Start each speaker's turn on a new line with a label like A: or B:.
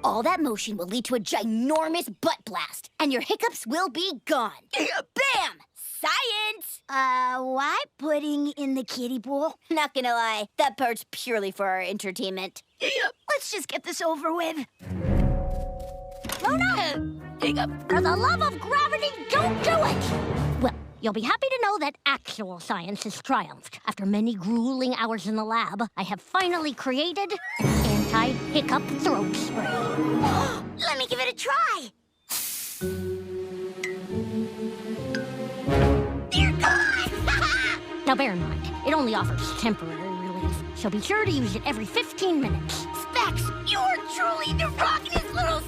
A: All that motion will lead to a ginormous butt blast, and your hiccups will be gone. Bam! Science!
B: Why putting in the kiddie pool?
A: Not gonna lie, that part's purely for our entertainment.
B: Let's just get this over with.
A: Oh no!
B: For the love of gravity, don't do it! Well, you'll be happy to know that actual science has triumphed. After many grueling hours in the lab, I have finally created anti-hiccup throat spray.
A: Let me give it a try. Dear God!
B: Now bear in mind, it only offers temporary relief, so be sure to use it every 15 minutes.
A: Specs, you're truly the rockin'est little